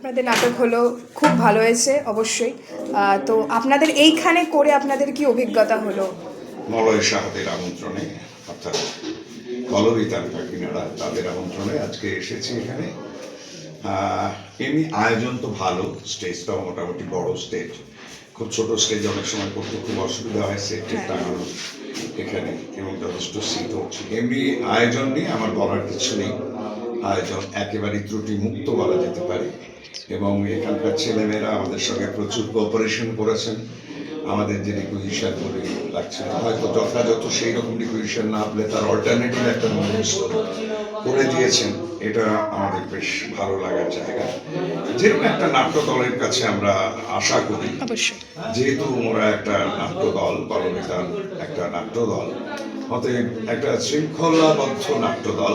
আপনাদের নাটক হলো, খুব ভালো হয়েছে অবশ্যই। তো আপনাদের এইখানে করে আপনাদের কি অভিজ্ঞতা হলো? মলয় সাহাদের আমন্ত্রণে, অর্থাৎ কলরিতার কাকিনারা তাদের আমন্ত্রণে আজকে এসেছি এখানে। এমনি আয়োজন তো ভালো, স্টেজটাও মোটামুটি বড় স্টেজ। খুব ছোট স্টেজে অনেক সময় করতে খুব অসুবিধা হয় সেটে টাঙানো এখানে, এবং যথেষ্ট শীতও। এমনি আয়োজন নিয়ে আমার বলার কিছু নেই, আয়োজন একেবারে ত্রুটি মুক্ত বলা যেতে পারে। এবং এখানকার ছেলেমেয়েরা আমাদের সঙ্গে প্রচুর কোঅপারেশন করেছেন। আমাদের যে রিকুইজিশন বলে লাগছে, হয়তো যথাযথ সেই রকম রিকুইজিশন না হলে তার অল্টারনেটিভ একটা বন্দোবস্ত করে দিয়েছেন, এটা আমাদের বেশ ভালো লাগার জায়গা। যেরকম একটা নাট্য দলের কাছে আমরা আশা করি, যেহেতু ওরা একটা নাট্য দল, কলরিতার একটা নাট্য দল, অতএব একটা শৃঙ্খলাবদ্ধ নাট্য দল,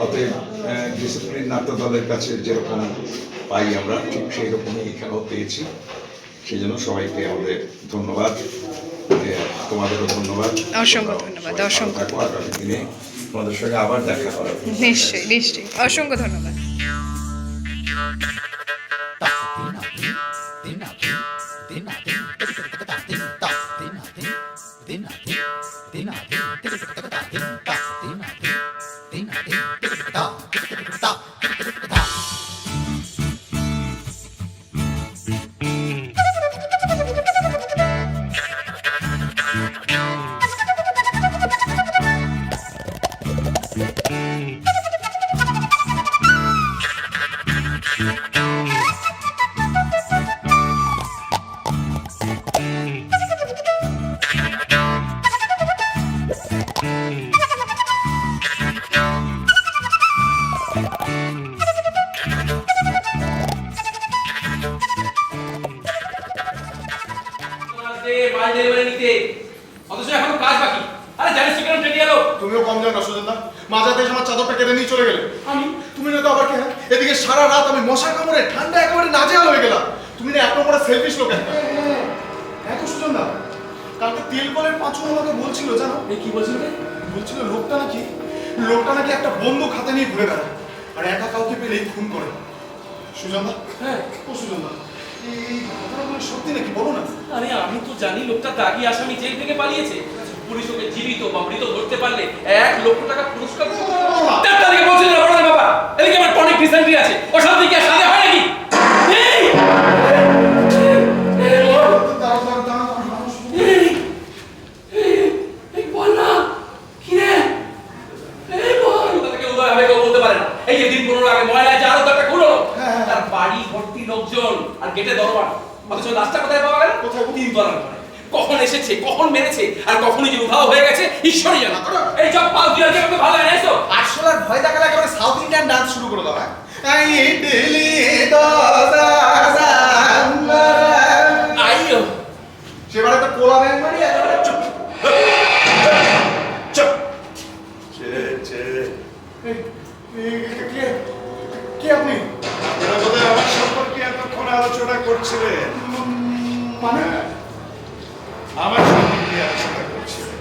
অতএব ডিসিপ্লিন নাট্য দলের কাছে যেরকম পাই আমরা, ঠিক সেই রকমই এখানেও পেয়েছি। সেই জন্য সবাইকে আমাদের ধন্যবাদ, তোমাদেরও ধন্যবাদ, অসংখ্য ধন্যবাদ। অসংখ্য আগামী দিনে তোমাদের সঙ্গে আবার দেখা হবে। নিশ্চয়ই নিশ্চয়ই, অসংখ্য ধন্যবাদ। তুমিও কম যাও না সুজনদা, মাঝাতে এসে আমার চাদরটা কেটে নিয়ে চলে গেলে। তুমি না তো আবার কে? এদিকে সারা রাত আমি মশা কামড়ে ঠান্ডা একেবারে নাজেহাল হয়ে গেলাম। তুমি না এক নম্বরে সেলফিশ লোক একটা। দেখো সুজনদা, কালকে তেল কলের পাঁচু আমাকে বলছিল, জানো কি বলছিল? বলছিল লোকটা নাকি একটা বন্দুক হাতে নিয়ে ঘুরে বেড়ায়, আর একা কাউকে পেলেই খুন করে। সুজনদা, হ্যাঁ ও সুজনদা, এই ঘটনাগুলো সত্যি নাকি বলো না? আরে আমি তো জানি লোকটা দাগি আসামি জেল থেকে পালিয়েছে। পুলিশ ওকে জীবিত বা মৃত ধরতে পারলে 1 লক্ষ টাকা পুরস্কার দেবে। তাদেরকে বলছিলেন বড় বাবা, এদিকে আমার টনিক ডিসেন্ট্রি আছে, ও সব দিকে সাজা হয় নাকি? এই এই বল না কি রে? এই বল, তাদেরকে উদয় হবে কেউ বলতে পারে না। এই যে দিন 15 আগে ময়লায় যে আরো একটা খুলো, তার বাড়ি ভর্তি লোকজন আর গেটে দরবার, অথচ লাশটা কোথায় পাওয়া গেল? কোথায়? 3 তলার ঘরে। কখন এসেছে, কখন মেরেছে, আর কখনই যে উধাও হয়ে গেছে ঈশ্বরই জানে। এই সব পাল দিয়ে আমাকে ভালো এনেছো। আসলে আর ভয় দেখালে একেবারে সাউথ ইন্ডিয়ান ডান্স শুরু করে দাও। ইডলি দোসা সাম্বার, আইও সেবার একটা কোলা ব্যাং মারি একেবারে চুপ চুপ। কে আপনি? আমার সম্পর্কে এতক্ষণ আলোচনা করছিলেন, মানে আমার সম্পর্কে আলোচনা করছিলেন।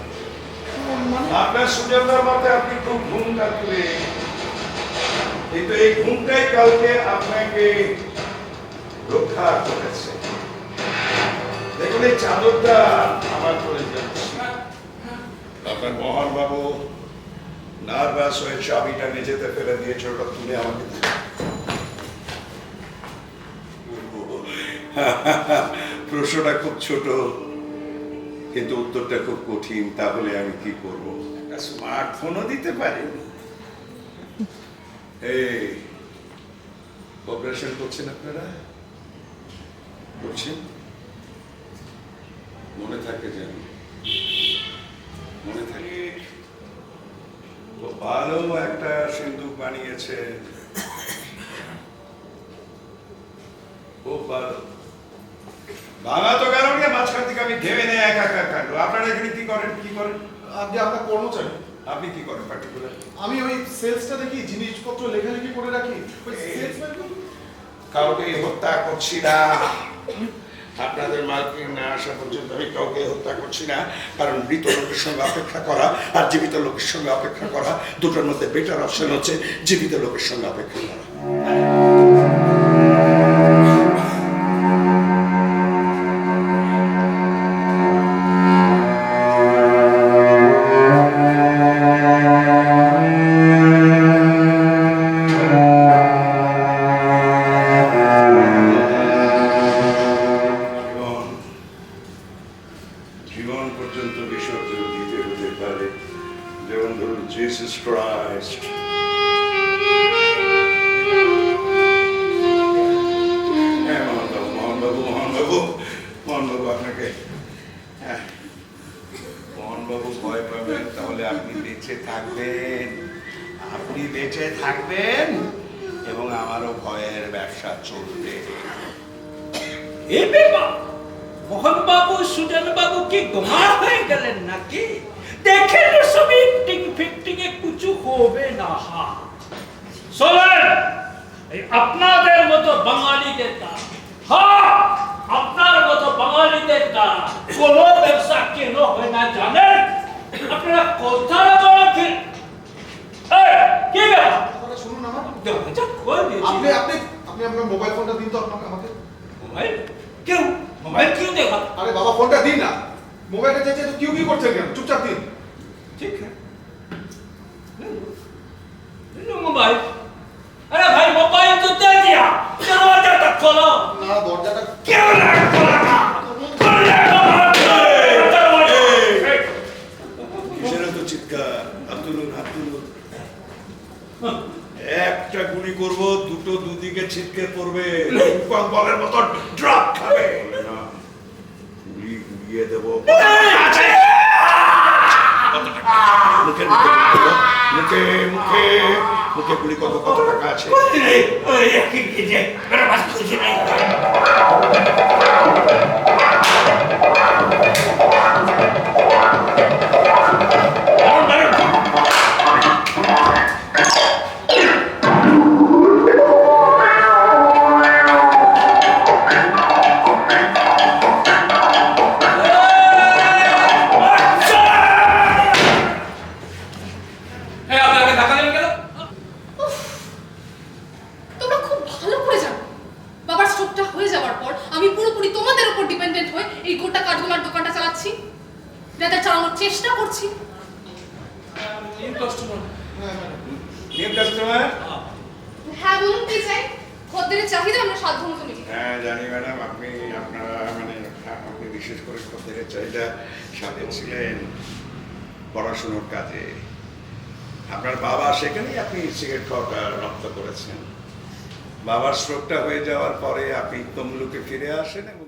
আপনার সুজনদার মতে আপনি খুব ঘুম কাটলে, কিন্তু এই ঘুমটাই কালকে আপনাকে রক্ষা করেছে। দেখুন, এই চাদরটা আমার করে যাচ্ছে। আপনার মোহন বাবু নার্ভাস হয়ে চাবিটা মেঝেতে ফেলে দিয়েছে, ওটা তুলে আমাকে প্রশ্নটা খুব ছোট, কিন্তু উত্তরটা খুব কঠিন। তাহলে আমি কি করব? একটা স্মার্টফোনও দিতে পারি। এই অপারেশন করছেন আপনারা, করছেন, মনে থাকে যেন, মনে থাকে। ভালো একটা সিন্দুক বানিয়েছে, খুব ভালো। ভাঙা তো কারণ মাঝখান থেকে আমি ঘেমে নেই একা কাণ্ড। আপনারা এখানে কি করেন? আপনি আপনার কর্মচারী? আপনি কি করেন পার্টিকুলার? আমি ওই সেলসটা দেখি, জিনিসপত্র লেখালেখি করে রাখি। ওই সেলসম্যান। কাউকে হত্যা করছি না, আপনাদের মার্কেট না আসা পর্যন্ত আমি কাউকে হত্যা করছি না। কারণ মৃত লোকের সঙ্গে অপেক্ষা করা আর জীবিত লোকের সঙ্গে অপেক্ষা করা, দুটোর মধ্যে বেটার অপশন হচ্ছে জীবিত লোকের সঙ্গে অপেক্ষা করা। ভয়ের ব্যবসা চলবে। এ বাবা, মোহনবাবু সুজনবাবু কি গোমার হয়ে গেলেন নাকি? দেখেন সব একটিং ফিক্টিং এ কিছু হবে না। শোনেন, এই আপনাদের মতো বাঙালিদের দ্বারা, হ্যাঁ আপনার মতো বাঙালিদের দ্বারা কোনো ব্যবসা কেন হয় না জানেন? আপনারা কোথায় বলেছেন? কি ব্যাপার? কথাটা শুনুন আমার। দরজা খুলে দিয়েছি। আপনি আপনি আপনি আপনার মোবাইল ফোনটা দিন তো আপনাকে আমাকে। মোবাইল কেউ মোবাইল क्यों देखा? আরে বাবা ফোনটা দিন না। মোবাইলটা চেয়েছে তো কিউ করছেন কেন? চুপচাপ দিন। ठीक है ले लो मोबाइल। अरे भाई मोबाइल तो दे दिया, दरवाजा तक खोलो। না দরজাটা क्यों नहीं खोला? दरवाजा। কিসের এত চিৎকার? হাত তুলুন, হাত তুলুন। একটা গুলি করব, দুটো দুদিকে ছিটকে পড়বে, পিংপং বলের মতো ড্রপ খাবে না। গুলি গুলিয়ে দেবো। মুখে মুখে মুখে মুখে মুখে গুলি করবো। কত টাকা আছে? ओए ये कीजिए, मेरे पास कुछ नहीं है। হ্যাঁ, আপনি আমাকে ধাক্কা দিলেন কেন? তোমরা খুব ভালো করে জানো বাবার স্ট্রোকটা হয়ে যাওয়ার পর আমি পুরোপুরি তোমাদের উপর ডিপেন্ডেন্ট হয়ে এই গোটা কাঠগোলার দোকানটা চালাচ্ছি, যাতে চালানোর চেষ্টা করছি। New customer. New customer? হ্যাঁ বলুন কি চাই? খদ্দেরের চাহিদা আমরা সাধ্য মতো মিটি। হ্যাঁ জানি ম্যাডাম, আপনি আপনারা মানে আপনি বিশেষ করে খদ্দেরের চাহিদা সাধেছিলেন পড়াশুনোর কাজে। আপনার বাবা সেখানেই আপনি সিগারেট খাওয়াটা রপ্ত করেছেন। বাবার স্ট্রোকটা হয়ে যাওয়ার পরে আপনি তমলুকে ফিরে আসেন এবং